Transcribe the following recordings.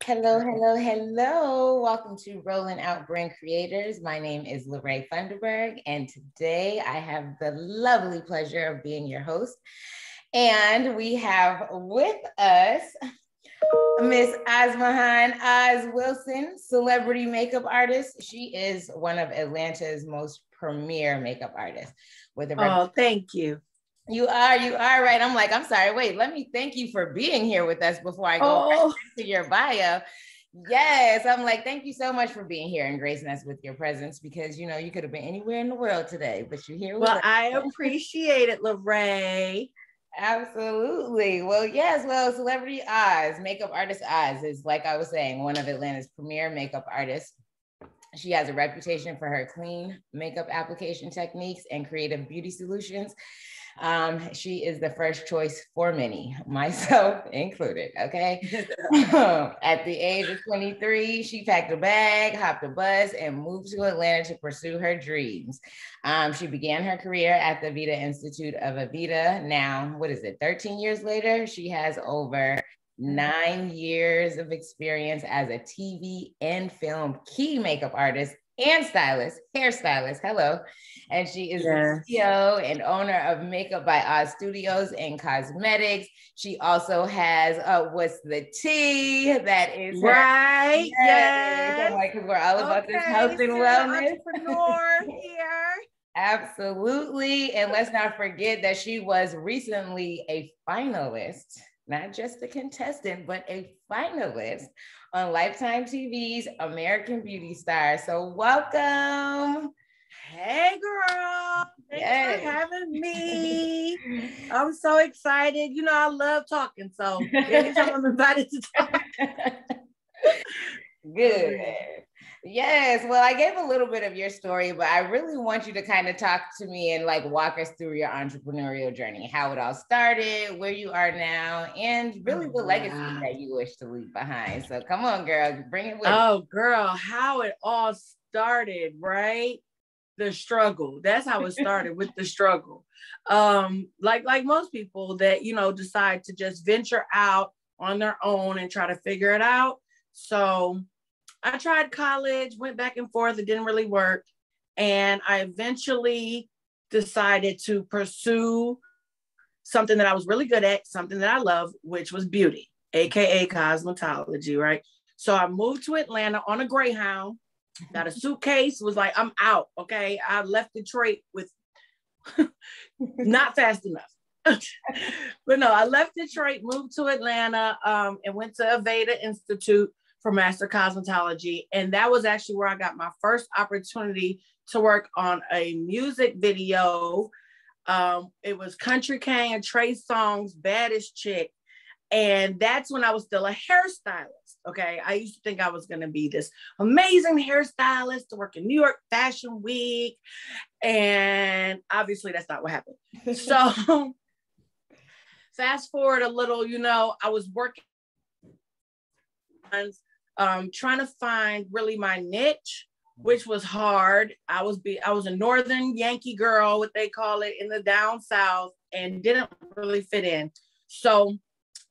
Hello, hello, hello. Welcome to Rolling Out Brand Creators. My name is Lorraine Funderburg, and today I have the lovely pleasure of being your host. And we have with us Miss Asmahan Oz Wilson, celebrity makeup artist. She is one of Atlanta's most premier makeup artists. Thank you. You are right. I'm sorry. Wait, let me thank you for being here with us before I go right into your bio. Yes, I'm like, thank you so much for being here and gracing us with your presence because, you could have been anywhere in the world today, but you're here with us. I appreciate it, Lorraine. Absolutely. Well, yes. Well, Celebrity Oz, makeup artist Oz is, like I was saying, one of Atlanta's premier makeup artists. She has a reputation for her clean makeup application techniques and creative beauty solutions. She is the first choice for many, myself included, okay? At the age of 23, she packed a bag, hopped a bus, and moved to Atlanta to pursue her dreams. She began her career at the Aveda Institute of Aveda. Now, 13 years later, she has over 9 years of experience as a TV and film key makeup artist and stylist, hairstylist. Hello. And she is the CEO and owner of Makeup by Oz Studios and Cosmetics. She also has what's the T? That is right. Yes. Because we're all about this health and wellness. Entrepreneur here. Absolutely. And let's not forget that she was recently a finalist, not just a contestant, but a finalist on Lifetime TV's American Beauty Star. So welcome. Hey, girl. Thanks for having me. I'm so excited. I love talking. So anytime I'm invited to talk. Good. Yes. Well, I gave a little bit of your story, but I really want you to kind of talk to me and walk us through your entrepreneurial journey, how it all started, where you are now, and really the legacy that you wish to leave behind. So come on, girl, bring it with you. Girl, how it all started, right? The struggle. That's how it started, with the struggle. Like most people that, decide to just venture out on their own and try to figure it out. So I tried college, went back and forth. It didn't really work. And I eventually decided to pursue something that I was really good at, something that I love, which was beauty, AKA cosmetology, right? So I moved to Atlanta on a Greyhound, got a suitcase, was like, I'm out, okay? I left Detroit with not fast enough. But no, I left Detroit, moved to Atlanta, and went to Aveda Institute for Master Cosmetology. And that was actually where I got my first opportunity to work on a music video. It was Country King and Trey Songz Baddest Chick. And that's when I was still a hairstylist, okay? I used to think I was gonna be this amazing hairstylist to work in New York Fashion Week. And obviously that's not what happened. So fast forward a little, I was working trying to find really my niche, which was hard. I was a Northern Yankee girl, what they call it, in the down South, and didn't really fit in. So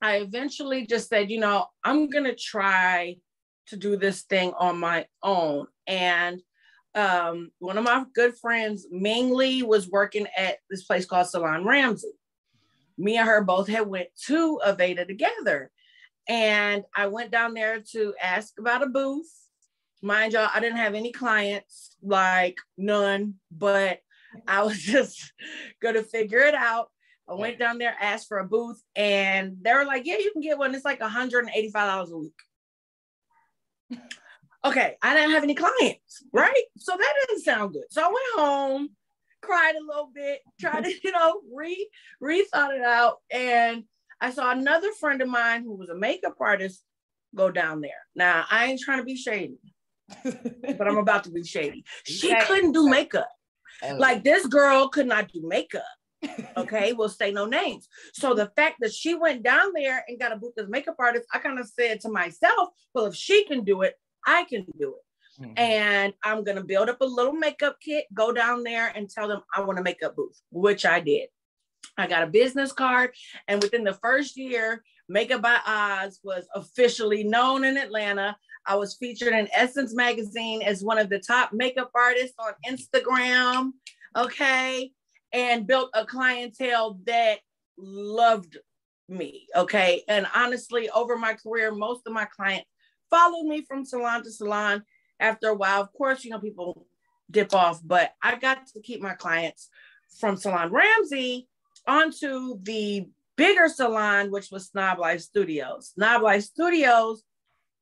I eventually just said, I'm going to try to do this thing on my own. And one of my good friends, Ming Lee, was working at this place called Salon Ramsey. Me and her both had went to Aveda together. And I went down there to ask about a booth. Mind y'all, I didn't have any clients, none, but I was just going to figure it out. I went down there, asked for a booth, and they were like, yeah, you can get one. It's like $185 a week. Okay, I didn't have any clients, right? So that didn't sound good. So I went home, cried a little bit, tried to, rethought it out. And I saw another friend of mine who was a makeup artist go down there. Now, I ain't trying to be shady, but I'm about to be shady. She couldn't do makeup. This girl could not do makeup. Okay, we'll say no names. So the fact that she went down there and got a booth as makeup artist, I kind of said to myself, well, if she can do it, I can do it. Mm-hmm. And I'm going to build up a little makeup kit, go down there and tell them I want a makeup booth, which I did. I got a business card. And within the first year, Makeup by Oz was officially known in Atlanta. I was featured in Essence magazine as one of the top makeup artists on Instagram. Okay. And built a clientele that loved me. Okay. And honestly, over my career, most of my clients followed me from salon to salon. After a while, of course, you know, people dip off, but I got to keep my clients from Salon Ramsey onto the bigger salon, which was Snob Life Studios. Snob Life Studios,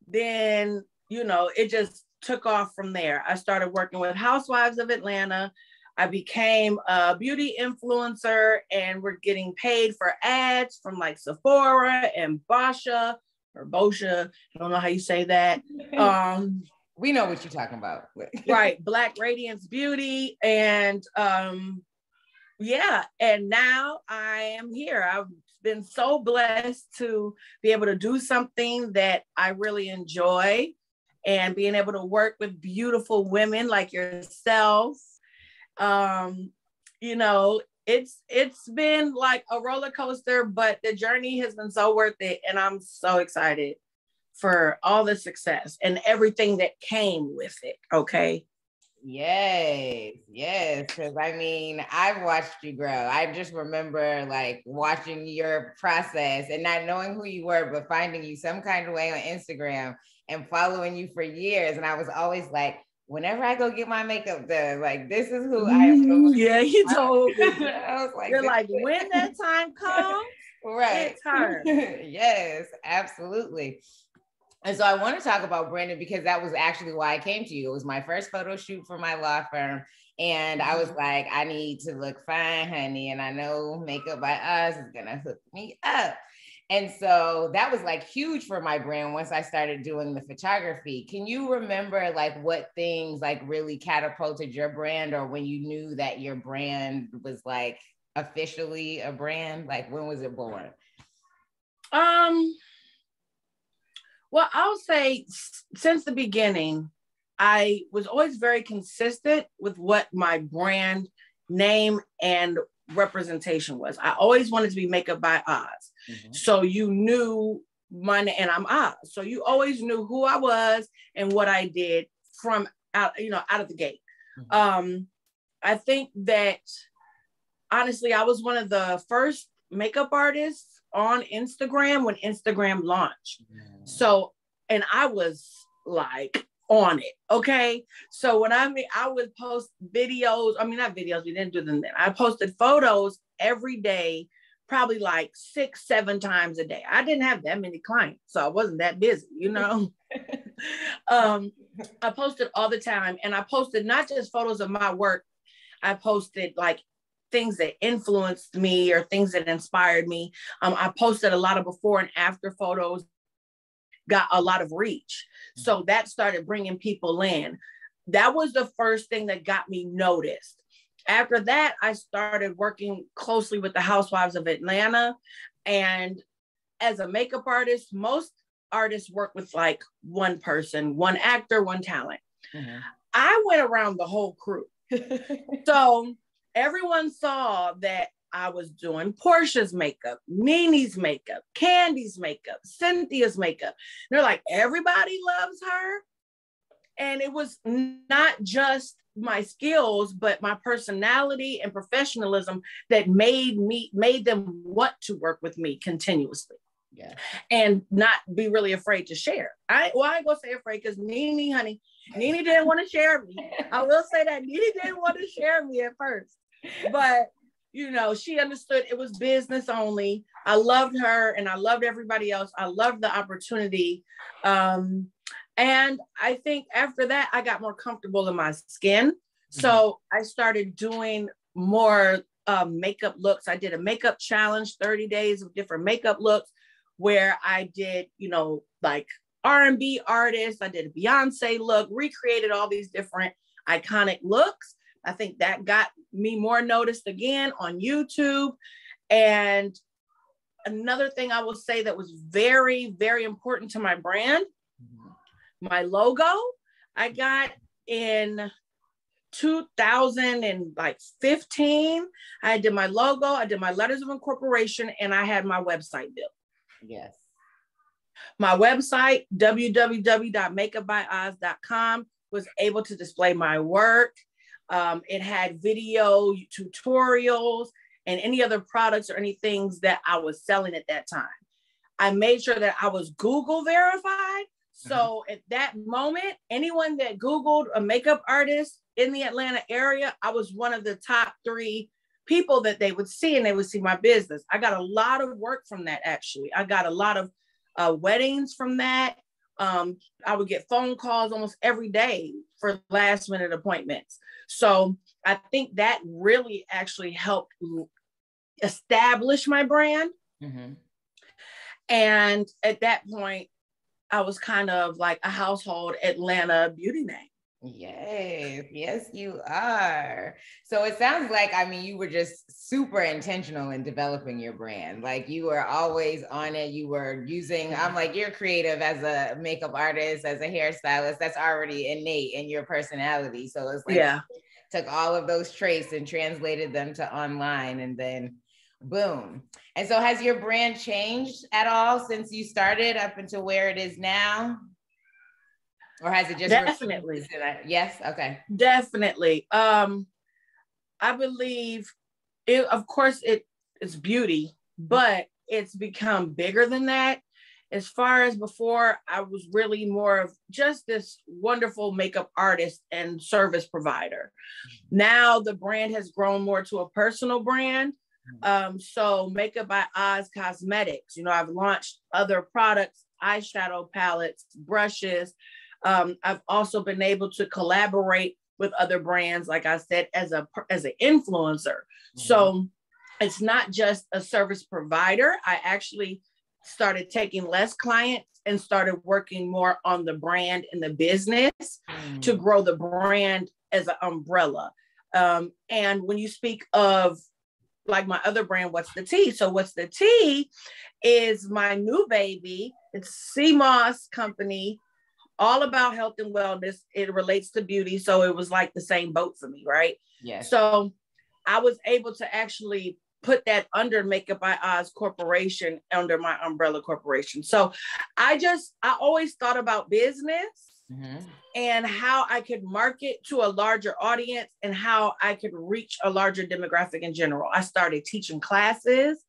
then, you know, it just took off from there. I started working with Housewives of Atlanta. I became a beauty influencer, and we're getting paid for ads from like Sephora and Boscia or Boscia. I don't know how you say that. We know what you're talking about. Right. Black Radiance Beauty. And yeah, and now I am here. I've been so blessed to be able to do something that I really enjoy, and being able to work with beautiful women like yourself. You know, it's been like a roller coaster, but the journey has been so worth it. And I'm so excited for all the success and everything that came with it. Okay. Yes, yes. Because I mean, I've watched you grow. I just remember like watching your process and not knowing who you were, but finding you some kind of way on Instagram and following you for years. And I was always like, whenever I go get my makeup done, like this is who I am. Yeah, you told me. I was like, you're like, when that time comes, right. It's her. Yes, absolutely. And so I want to talk about Brandon because that was actually why I came to you. It was my first photo shoot for my law firm. And I was like, I need to look fine, honey. And I know Makeup by Us is going to hook me up. And so that was like huge for my brand once I started doing the photography. Can you remember like what things like really catapulted your brand, or when you knew that your brand was like officially a brand? Like when was it born? Well, I'll say since the beginning, I was always very consistent with what my brand name and representation was. I always wanted to be Makeup by Oz. Mm-hmm. So you knew my name, and I'm Oz. So you always knew who I was and what I did from out of the gate. Mm-hmm. I think that honestly, I was one of the first makeup artists on Instagram when Instagram launched. Mm-hmm. So, and I was like on it. Okay. So when I would post videos, not videos, we didn't do them then. I posted photos every day, probably like 6-7 times a day. I didn't have that many clients, so I wasn't that busy, you know. I posted all the time, and I posted not just photos of my work. I posted like things that influenced me or things that inspired me. I posted a lot of before and after photos, got a lot of reach. So that started bringing people in. That was the first thing that got me noticed. After that, I started working closely with the Housewives of Atlanta. And as a makeup artist, most artists work with like one person, one actor, one talent. Mm-hmm. I went around the whole crew. So everyone saw that I was doing Portia's makeup, Nene's makeup, Candy's makeup, Cynthia's makeup. They're like, everybody loves her. And it was not just my skills, but my personality and professionalism that made them want to work with me continuously. Yeah. And not be really afraid to share. I ain't gonna say afraid, because Nene didn't want to share me. I will say that Nene didn't want to share me at first, but you know, she understood it was business only. I loved her and I loved everybody else. I loved the opportunity. And I think after that, I got more comfortable in my skin. Mm-hmm. So I started doing more makeup looks. I did a makeup challenge, 30 days of different makeup looks, where I did, you know, like R&B artists. I did a Beyonce look, recreated all these different iconic looks. I think that got me more noticed again on YouTube. And another thing I will say that was very, very important to my brand, my logo, I got in 2015. I did my logo, I did my letters of incorporation, and I had my website built. Yes. My website, www.makeupbyoz.com, was able to display my work. It had video tutorials and any other products or any things that I was selling at that time. I made sure that I was Google verified. So at that moment, anyone that Googled a makeup artist in the Atlanta area, I was one of the top 3 people that they would see, and they would see my business. I got a lot of work from that, actually. I got a lot of weddings from that. I would get phone calls almost every day for last minute appointments. So I think that really actually helped establish my brand. Mm-hmm. And at that point, I was kind of like a household Atlanta beauty name. Yes, you are. So it sounds like, I mean, you were just super intentional in developing your brand. Like you were always on it. You were using, I'm like, you're creative as a makeup artist, as a hairstylist. That's already innate in your personality. So it's like, took all of those traits and translated them to online, and then boom. And so has your brand changed at all since you started up until where it is now? Or has it just definitely? Yes. Okay. Definitely. I believe it, of course, it's beauty, but it's become bigger than that. As far as before, I was really more of just this wonderful makeup artist and service provider. Now the brand has grown more to a personal brand. So Makeup by Oz Cosmetics, I've launched other products, eyeshadow palettes, brushes. I've also been able to collaborate with other brands, like I said, as an influencer. Mm-hmm. So it's not just a service provider. I actually started taking less clients and started working more on the brand and the business to grow the brand as an umbrella. And when you speak of like my other brand, What's the Tea? So What's the Tea is my new baby. It's CMOS company, all about health and wellness. It relates to beauty. So it was like the same boat for me, right? Yes. So I was able to actually put that under Makeup by Oz Corporation, under my umbrella corporation. So I always thought about business and how I could market to a larger audience and how I could reach a larger demographic in general. I started teaching classes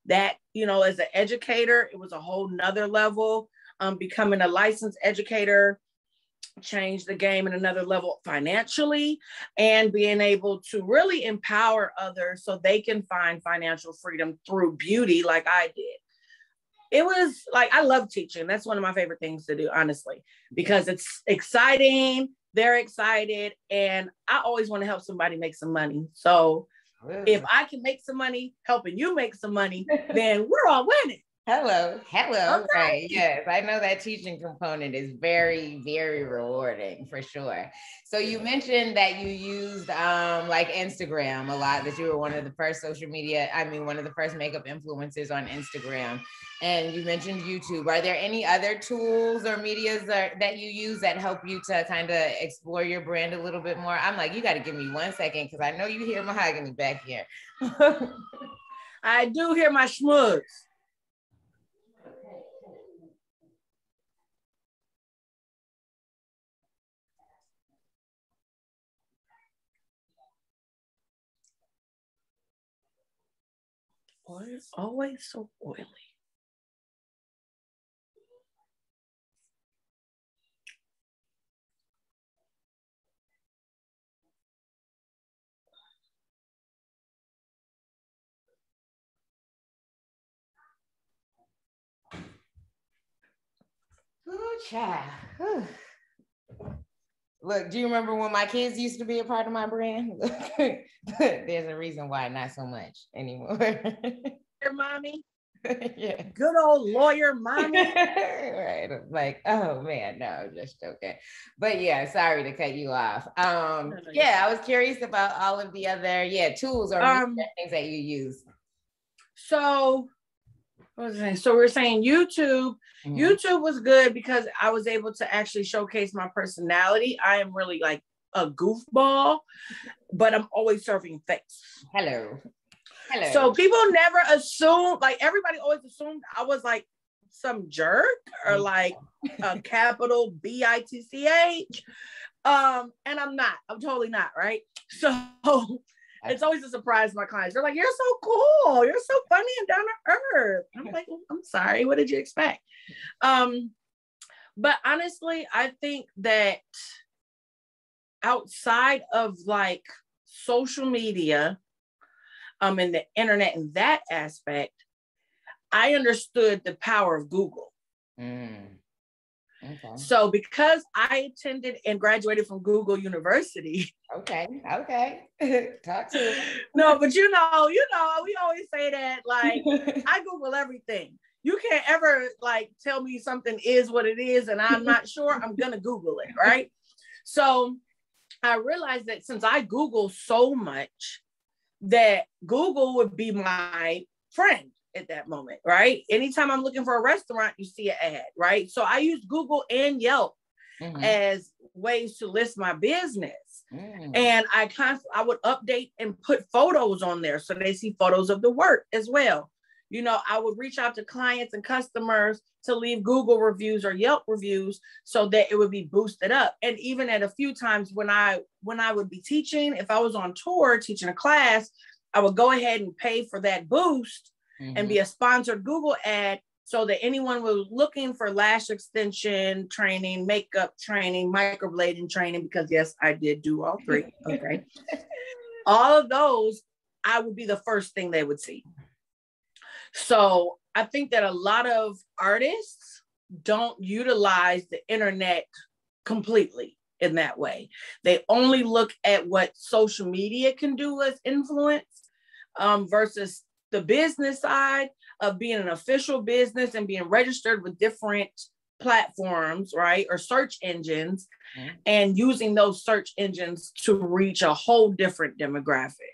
that, as an educator, it was a whole nother level. Becoming a licensed educator changed the game in another level financially, and being able to really empower others so they can find financial freedom through beauty like I did. It was like, I love teaching. That's one of my favorite things to do, honestly, because it's exciting. They're excited. And I always want to help somebody make some money. So if I can make some money helping you make some money, then we're all winning. Hello. Okay. Right. Yes, I know that teaching component is very, very rewarding for sure. So you mentioned that you used like Instagram a lot, that you were one of the first one of the first makeup influencers on Instagram. And you mentioned YouTube. Are there any other tools or medias that you use that help you to kind of explore your brand a little bit more? I'm like, you got to give me 1 second because I know you hear mahogany back here. I do hear my schmugs. Why is always so oily? Ooh, child. Look, do you remember when my kids used to be a part of my brand? There's a reason why not so much anymore. Your mommy? Yeah. Good old lawyer mommy. Right. Like, oh man, no, just joking. But yeah, sorry to cut you off. Yeah, I was curious about all of the other tools or things that you use. So what was I saying? So we're saying YouTube. YouTube was good because I was able to actually showcase my personality. I am really like a goofball, but I'm always serving face. Hello. So people never assume, like everybody always assumed I was like some jerk or like a capital BITCH. And I'm not. I'm totally not, right? So it's always a surprise to my clients. They're like, "You're so cool. You're so funny and down to earth." I'm like, "I'm sorry. What did you expect?" But honestly, I think that outside of like social media, and the internet in that aspect, I understood the power of Google. Okay. So because I attended and graduated from Google University. Okay. Talk to it. No, but you know, we always say that, like, I Google everything. You can't ever like tell me something is what it is and I'm not sure, I'm gonna Google it, right? So I realized that since I Google so much, that Google would be my friend at that moment, right? Anytime I'm looking for a restaurant, you see an ad, right? So I use Google and Yelp as ways to list my business. And I would update and put photos on there so they see photos of the work as well. You know, I would reach out to clients and customers to leave Google reviews or Yelp reviews so that it would be boosted up. And even at a few times when I would be teaching, if I was on tour teaching a class, I would go ahead and pay for that boost and be a sponsored Google ad so that anyone was looking for lash extension training, makeup training, microblading training, because yes, I did do all three. Okay. All of those, I would be the first thing they would see. So I think that a lot of artists don't utilize the internet completely in that way. They only look at what social media can do as influence versus the business side of being an official business and being registered with different platforms, right? Or search engines, and using those search engines to reach a whole different demographic.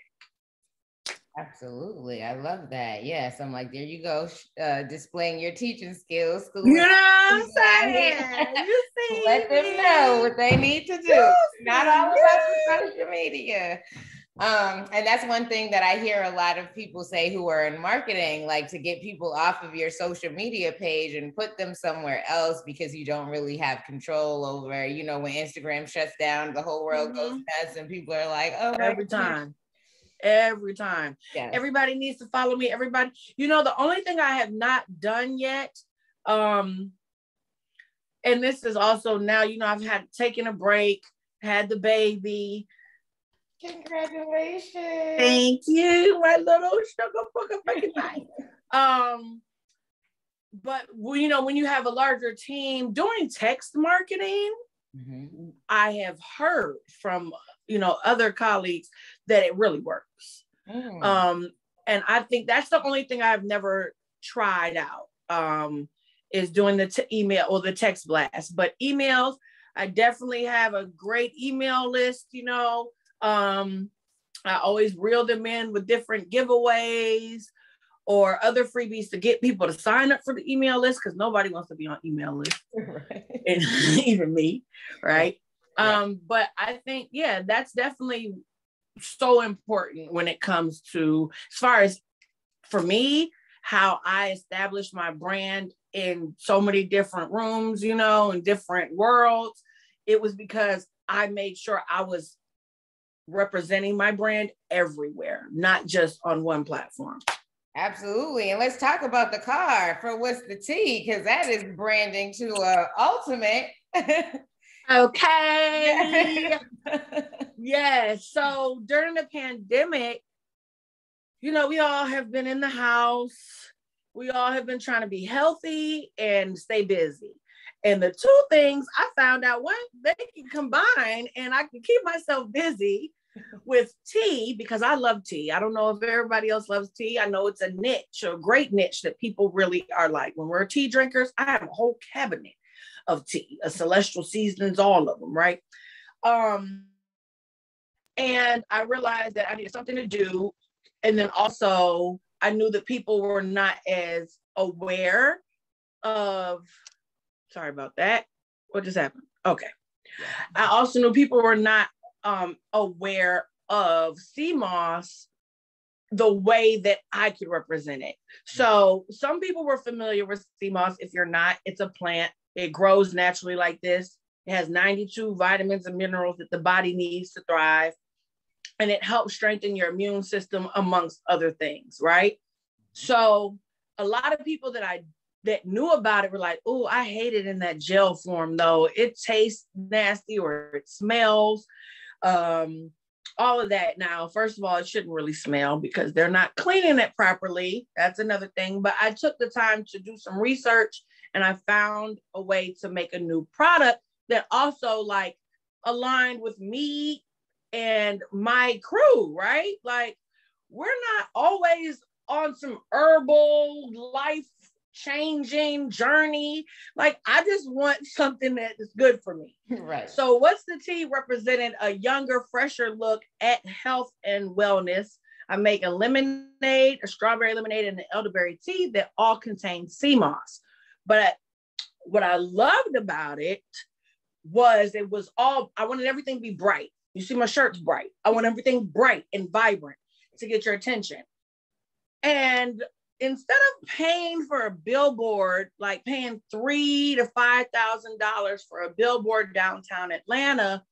Absolutely. I love that. Yes. I'm like, there you go. Displaying your teaching skills. You know what I'm saying? You see, let them know what they need to do. Not all about the social media. And that's one thing that I hear a lot of people say who are in marketing, like to get people off of your social media page and put them somewhere else because you don't really have control over, you know, when Instagram shuts down, the whole world goes nuts and people are like, oh, every time. Yes. Everybody needs to follow me. Everybody, you know, the only thing I have not done yet, and this is also now, you know, I've taken a break, had the baby. Congratulations. Thank you, my little sugar fucking pie. But you know, when you have a larger team doing text marketing, I have heard from, you know, other colleagues that it really works. And I think that's the only thing I've never tried out, is doing the email or the text blast. But emails, I definitely have a great email list, you know. I always reel them in with different giveaways or other freebies to get people to sign up for the email list, because nobody wants to be on email list, right. And even me, right? But I think, yeah, that's definitely so important when it comes to, as far as for me, how I established my brand in so many different rooms, you know, in different worlds. It was because I made sure I was representing my brand everywhere, not just on one platform. Absolutely. And let's talk about the car for What's the Tea, because that is branding to ultimate. Okay. Yeah. So during the pandemic, you know, we all have been in the house. We all have been trying to be healthy and stay busy. And the two things I found out, one, they can combine and I can keep myself busy with tea, because I love tea. I don't know if everybody else loves tea. I know it's a niche, a great niche that people really are like. When we're tea drinkers, I have a whole cabinet of tea, celestial seasonings, all of them, right? And I realized that I needed something to do. And then also I knew that people were not as aware of, sorry about that. What just happened? Okay. I also knew people were not aware of sea moss the way that I could represent it. So some people were familiar with sea moss. If you're not, it's a plant. It grows naturally like this. It has 92 vitamins and minerals that the body needs to thrive. And it helps strengthen your immune system, amongst other things, right? So a lot of people that knew about it were like, oh, I hate it in that gel form, though. It tastes nasty or it smells. All of that. Now, first of all, it shouldn't really smell because they're not cleaning it properly. That's another thing. But I took the time to do some research and I found a way to make a new product that also like aligned with me and my crew, right? Like we're not always on some herbal life changing journey. Like I just want something that is good for me. Right. So What's the Tea represented a younger, fresher look at health and wellness. I make a lemonade, a strawberry lemonade, and an elderberry tea that all contain sea moss. But what I loved about it was I wanted everything to be bright. You see my shirt's bright. I want everything bright and vibrant to get your attention. And instead of paying for a billboard, like paying $3,000 to $5,000 for a billboard downtown Atlanta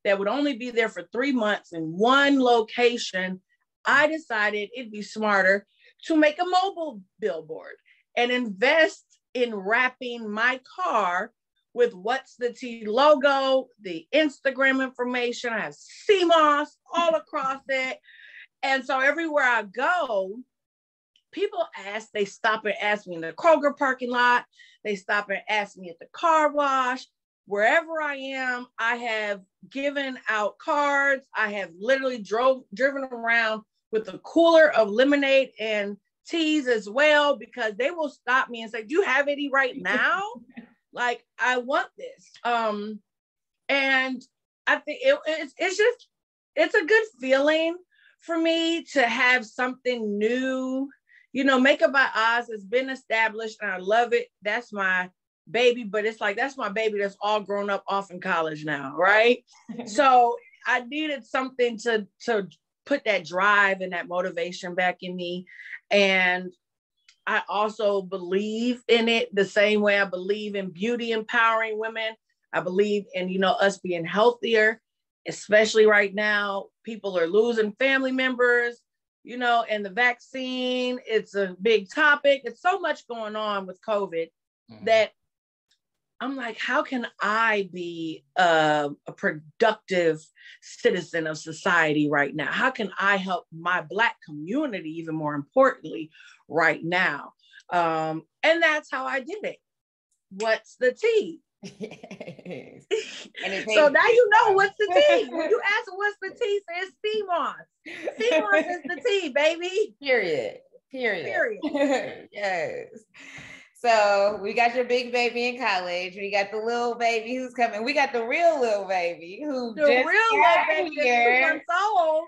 that would only be there for 3 months in one location, I decided it'd be smarter to make a mobile billboard and invest in wrapping my car with What's the Tea logo, the Instagram information. I have sea moss all across it. And so everywhere I go, people they stop and ask me in the Kroger parking lot. They stop and ask me at the car wash. Wherever I am, I have given out cards. I have literally driven around with a cooler of lemonade and teas as well, because they will stop me and say, do you have any right now? Like, I want this. And I think it's a good feeling for me to have something new. You know, Makeup by Oz has been established and I love it. That's my baby, but it's like, that's my baby that's all grown up off in college now, right? So I needed something to put that drive and that motivation back in me. And I also believe in it the same way I believe in beauty empowering women. I believe in, us being healthier, especially right now. People are losing family members, and the vaccine, it's a big topic. It's so much going on with COVID that I'm like, how can I be a productive citizen of society right now? How can I help my Black community, even more importantly, right now? And that's how I did it. What's the tea? Yes. So now you know what's the tea. When you ask what's the tea, say it's sea moss. Sea moss is the tea, baby. Period. Yes. So we got your big baby in college. We got the little baby who's coming. We got the real little baby who the real little baby is 2 months old.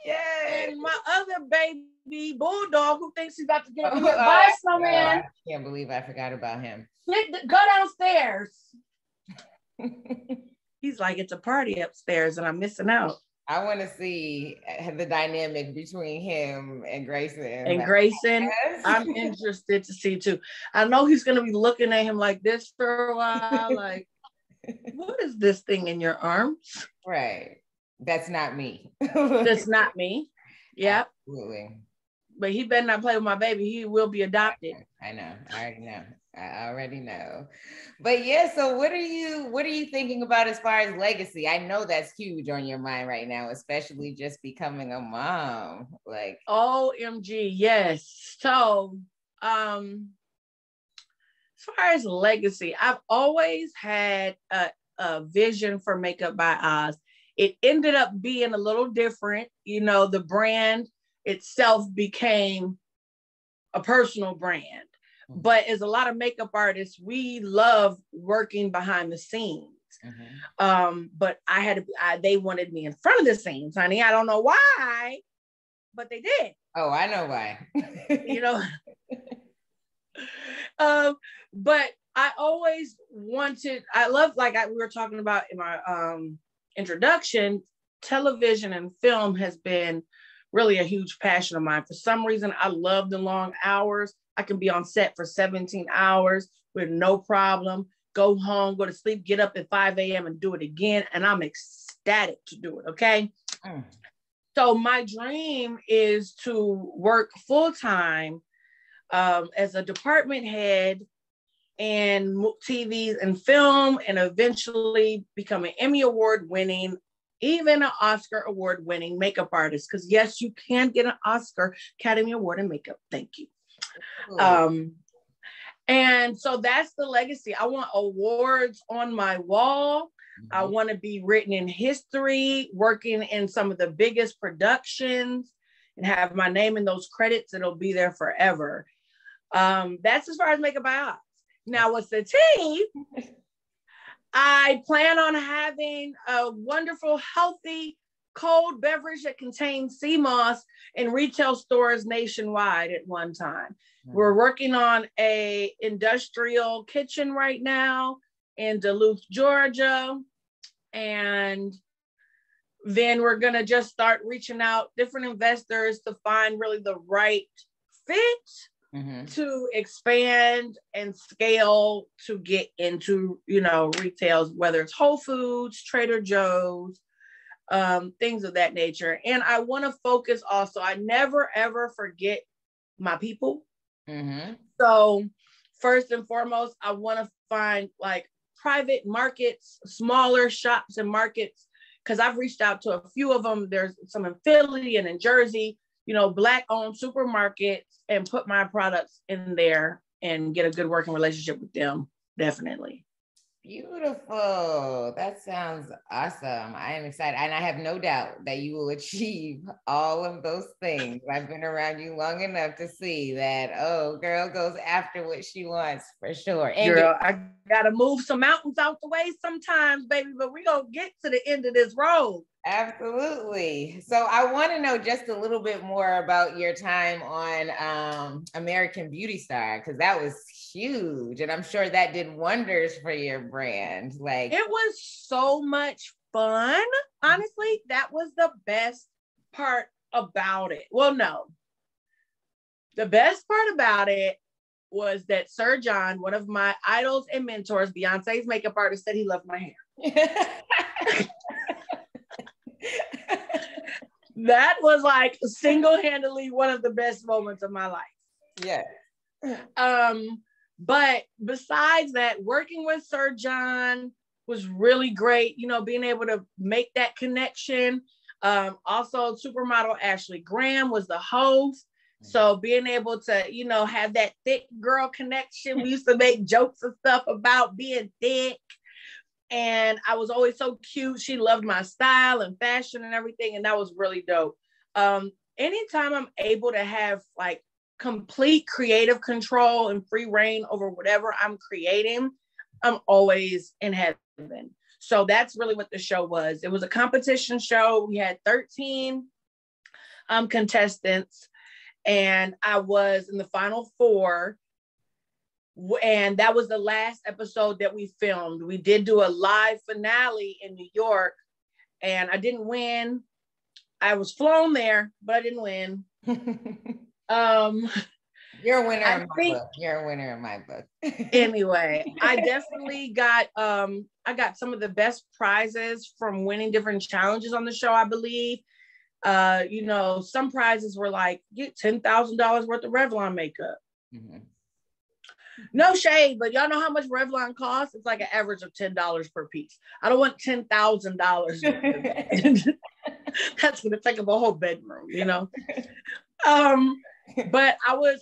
Yes. And my other baby bulldog who thinks he's about to get hit by someone. I can't believe I forgot about him. Go downstairs. He's like, it's a party upstairs and I'm missing out. I want to see the dynamic between him and Grayson. Yes. I'm interested to see too. I know he's going to be looking at him like this for a while. Like, what is this thing in your arms? Right. That's not me. That's not me. Yeah. Absolutely. But he better not play with my baby. He will be adopted. I know. I already know. But yeah, so what are you thinking about as far as legacy? I know that's huge on your mind right now, especially just becoming a mom. Like, OMG, yes. So as far as legacy, I've always had a vision for Makeup by Oz. It ended up being a little different. The brand itself became a personal brand. But as a lot of makeup artists, we love working behind the scenes. But they wanted me in front of the scenes, honey. I don't know why, but they did. Oh, I know why. But I always wanted, we were talking about in my introduction, television and film has been really a huge passion of mine. For some reason, I love the long hours. I can be on set for 17 hours with no problem. Go home, go to sleep, get up at 5 a.m. and do it again. And I'm ecstatic to do it, okay? So my dream is to work full-time as a department head in TV and film, and eventually become an Emmy Award winning, even an Oscar Award winning makeup artist. Because yes, you can get an Oscar Academy Award in makeup. Thank you. And so that's the legacy. I want awards on my wall. I want to be written in history, working in some of the biggest productions and have my name in those credits. It'll be there forever. That's as far as makeup by Oz. Now, with the tea, I plan on having a wonderful, healthy, cold beverage that contains sea moss in retail stores nationwide at one time. We're working on a industrial kitchen right now in Duluth, Georgia. And then we're going to just start reaching out different investors to find really the right fit to expand and scale to get into, retails, whether it's Whole Foods, Trader Joe's, things of that nature. And I want to focus also, I never, ever forget my people. So first and foremost, I want to find like private markets, smaller shops and markets, because I've reached out to a few of them. There's some in Philly and in Jersey, Black-owned supermarkets, and put my products in there and get a good working relationship with them, definitely. Beautiful. That sounds awesome. I am excited. And I have no doubt that you will achieve all of those things. I've been around you long enough to see that, girl goes after what she wants for sure. And girl, I got to move some mountains out the way sometimes, baby, but we're going to get to the end of this road. Absolutely. So I want to know just a little bit more about your time on American Beauty Star, because that was huge. And I'm sure that did wonders for your brand. Like, it was so much fun. Honestly, that was the best part about it. Well, no. The best part about it was that Sir John, one of my idols and mentors, Beyonce's makeup artist, said he loved my hair. That was like single-handedly one of the best moments of my life. Yeah. But besides that, working with Sir John was really great, being able to make that connection. Also, supermodel Ashley Graham was the host. So being able to, have that thick girl connection. We used to make jokes and stuff about being thick. And I was always so cute. She loved my style and fashion and everything. And that was really dope. Anytime I'm able to have like complete creative control and free reign over whatever I'm creating, I'm always in heaven. So that's really what the show was. It was a competition show. We had 13 contestants, and I was in the final 4. And that was the last episode that we filmed. We did do a live finale in New York, and I didn't win. I was flown there, but I didn't win. You're a winner in my book. You're a winner in my book. Anyway, I definitely got I got some of the best prizes from winning different challenges on the show, I believe. Some prizes were like, get $10,000 worth of Revlon makeup. No shade, but y'all know how much Revlon costs? It's like an average of $10 per piece. I don't want $10,000. That's going to take up a whole bedroom, But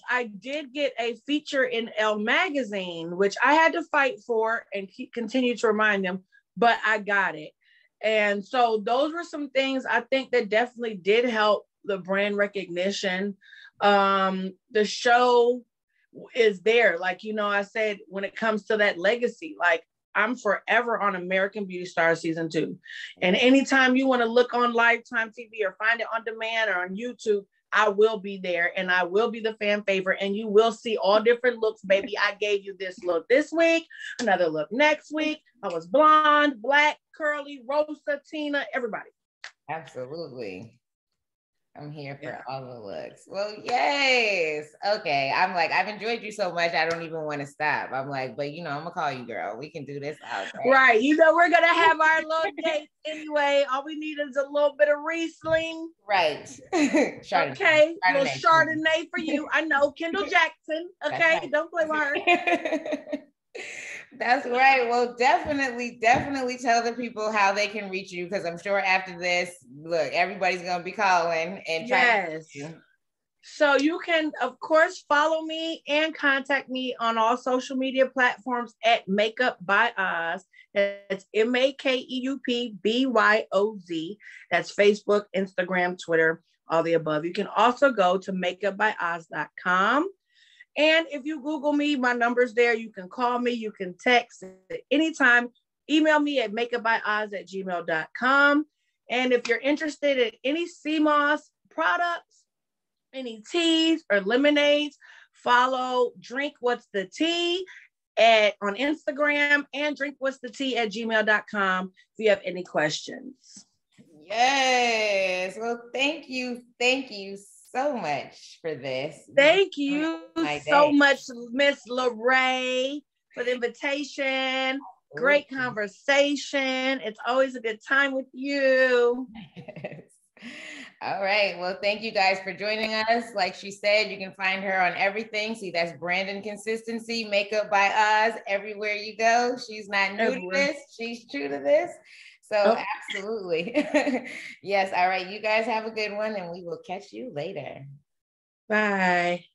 I did get a feature in Elle magazine, which I had to fight for and continue to remind them, but I got it. And so those were some things I think that definitely did help the brand recognition. The show is there. Like, I said, when it comes to that legacy, like I'm forever on American Beauty Star season 2. And anytime you want to look on Lifetime TV or find it on demand or on YouTube, I will be there and I will be the fan favorite, and you will see all different looks, baby. I gave you this look this week, another look next week. I was blonde, black, curly, Rosa, Tina, everybody. Absolutely. I'm here for all the looks. Well, yes. Okay. I'm like, I've enjoyed you so much. I don't even want to stop. I'm like, but I'm gonna call you, girl. We can do this all day. Right. We're gonna have our little date anyway. All we need is a little bit of Riesling. Right. Chardonnay. Okay. A little Chardonnay for you. I know Kendall Jackson. Okay. Right. Don't play with her. That's right. Well, definitely tell the people how they can reach you, because I'm sure after this, look, everybody's gonna be calling and trying to reach you. So you can, of course, follow me and contact me on all social media platforms at Makeup by Oz. That's MAKEUPBYOZ. That's Facebook, Instagram, Twitter, all the above. You can also go to makeupbyoz.com. And if you Google me, my number's there. You can call me, you can text at anytime. Email me at makeupbyoz@gmail.com. And if you're interested in any CMOS products, any teas or lemonades, follow Drink What's the Tea on Instagram and drinkwhat'sthetea@gmail.com if you have any questions. Yes. Well, thank you so much for this. Thank you so much, Miss LaRae, for the invitation. Great conversation. It's always a good time with you. Yes. All right. Well, thank you guys for joining us. Like she said, you can find her on everything. See, that's Brandon Consistency, Makeup by Oz, everywhere you go. She's not new to this. She's true to this. So absolutely. Yes. All right. You guys have a good one, and we will catch you later. Bye.